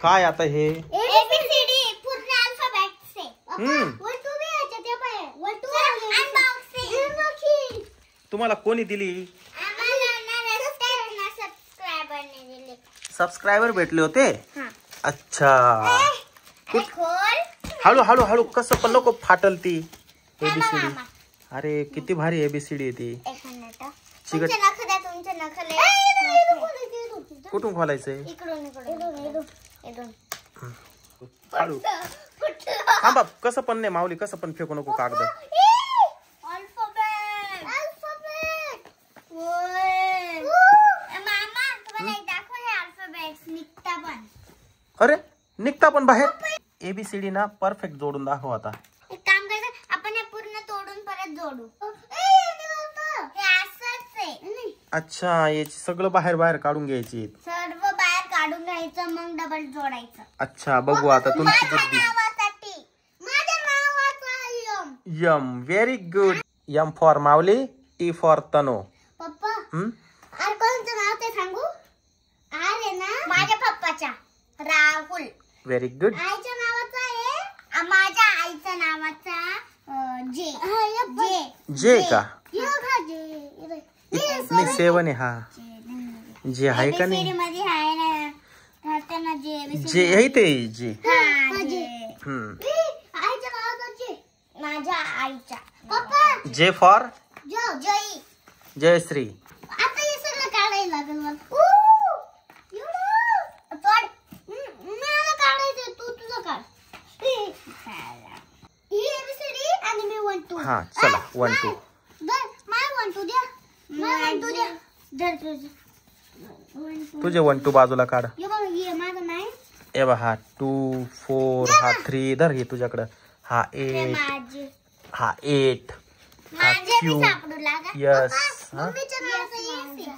काय आता हे ABCD पूर्ण अल्फाबेट से 1 2 भी आहे ते पाय 1 2 अनबॉक्सिंग तुम्हाला कोणी दिली? सबस्क्रायबर भेटले होते. अच्छा हळू हळू हळू कसं पण नको फाटल ती ABCD. अरे किती भारी ABCD आहे ती. कुठून खोलायचंय? हळू थांबा कसं पण नाही माऊली कसं पण फेकू नको कागद. अरे निघता पण बाहेर. ABCD ना परफेक्ट जोडून दाखव आता. एक काम करायचं आपण हे पूर्ण तोडून परत जोडू. अच्छा याची सगळं बाहेर बाहेर काढून घ्यायची. सर्व बाहेर काढून घ्यायचं मग डबल जोडायचं. अच्छा बघू आता तुमची बुद्धी. माझ्या नावाचा यम very good. M for Mauli T for Tano. पप्पा अरे कोणतं नाव ते सांगू? अरे ना माझ्या पप्पाच्या राहुल. Very good. आईच्या नावाचा आहे माझ्या आईच्या नावाचा जे का जे नाही 7 आहे हा. जे आहे का नाही मध्ये आहे ना त्यांना जे आहे ते जे. आईच्या नावाचा जे माझ्या आईच्या. पप्पा जे फॉर जय जयश्री. आता हे सगळं काढायला लागेल मला. मला काढायचं तू तुझं काढ. ही ABCD आणि मी 1 2. हा चला 1 2. माय 1 2 द्या. माय 1 2 द्या. धर तुझे 1 2 बाजूला काढ. ये बघ ये माझं नाही. ए बा हा 2 4 हा 3 धर हे तुझ्याकडं. हा 8 माझे हा 8 हा माझे Q. बी सापडू लागा. यस मम्मीच्या नावाचं येस.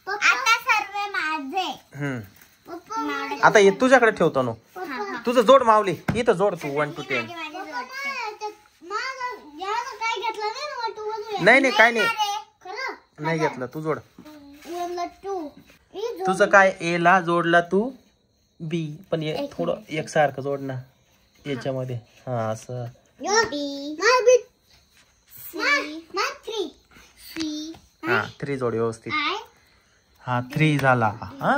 आता सर्व माझे. आता हे तुझ्याकडे ठेवतो नो. तुझं जोड माऊली इथं जोड तू 1 to 10. नाही नाही काय नाही नाही घेतलं तू जोड. तुझं काय A ला जोडला तू B पण थोडं एकसारखं जोड ना याच्यामध्ये. हा असं हा 3 जोड व्यवस्थित. हा 3 झाला. हा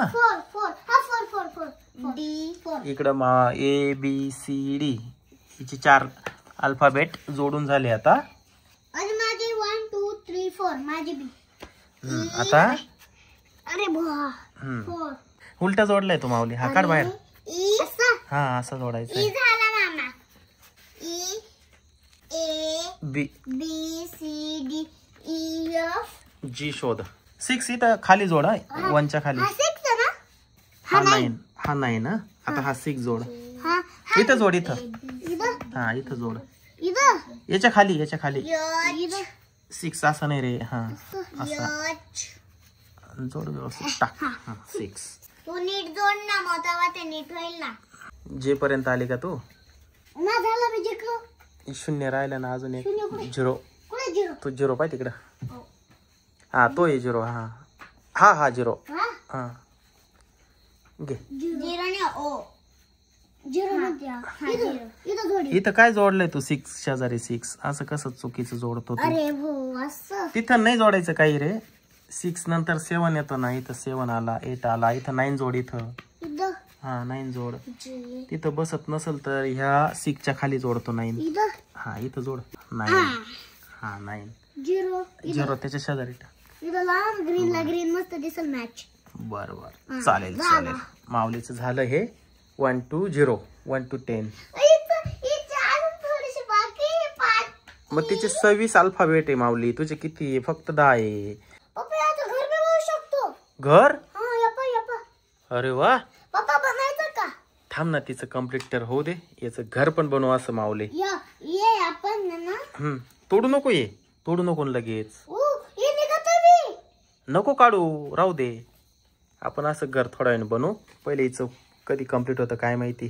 इकडं ABCD हिचे 4 अल्फाबेट जोडून झाले आता. आणि माझे 1 2 3 4 माझे बी. आता अरे बुवा 4 उलटा जोडलाय तू माऊली. हा काढ बाहेर. हा असं जोडायचं. ई झाला मामा. E A B B C D E F G शोध. 6 इथं खाली जोड. 1 च्या खाली. हा 6 ना. हा 9 हा 9 ना. आता हा 6 जोड. हा इथं जोड इथं. इधर हा इथं जोड. इधर याच्या खाली याच्या खाली. इधर 6 असं नाही रे. हा असं जोड व्यवस्थित टाक. हा 6 तू नीट जोड ना मग तेव्हा ते नीट होईल ना. जे पर्यंत आली का तू? ना झालं मी जिंकलो. 0 राहिला ना अजून एक 0. कुठे 0? तू 0 पाय तिकडं. हा तो आहे 0. हा हा हा 0. हा घे. 0 ने ओ 0 मध्ये इथं जोड. इथं काय जोडलंय तू 6 शेजारी 6 असं कसं चुकीचं जोडतो तू? अरे हो असं तिथं नाही जोडायचं काही रे. 6 नंतर 7 येतो ना. इथं 7 आला 8 आला. इथं 9 जोड. इथं इधर हा 9 जोड. तिथं बसत नसेल तर ह्या 6 च्या खाली जोडतो 9. इधर हा इथं जोड 9. हा 9 0 त्याच्या शेजारी टाक. इधर लाल ग्रीन ला ग्रीन मस्त दिसेल मॅच. बर बर चालेल चालेल. माऊलीचं झालं हे 1 to 0 1 to 10. मग तिचे 26 अल्फाबेट आहे माऊली. तुझे किती आहे? फक्त 10 आहे. घर अरे वा. पप्पा बनायचं का? थांब ना तिचं कम्प्लीट तर होऊ दे. याचं घर पण बनवू असं माऊली. ये आपण ना तोडू नको. ये तोडू नको लगेच. ये निघत बी. नको काढू राहू दे. आपण असं घर थोड्या वेळाने बनवू. पहिले हिचं कधी कम्प्लीट होतं काय माहिती.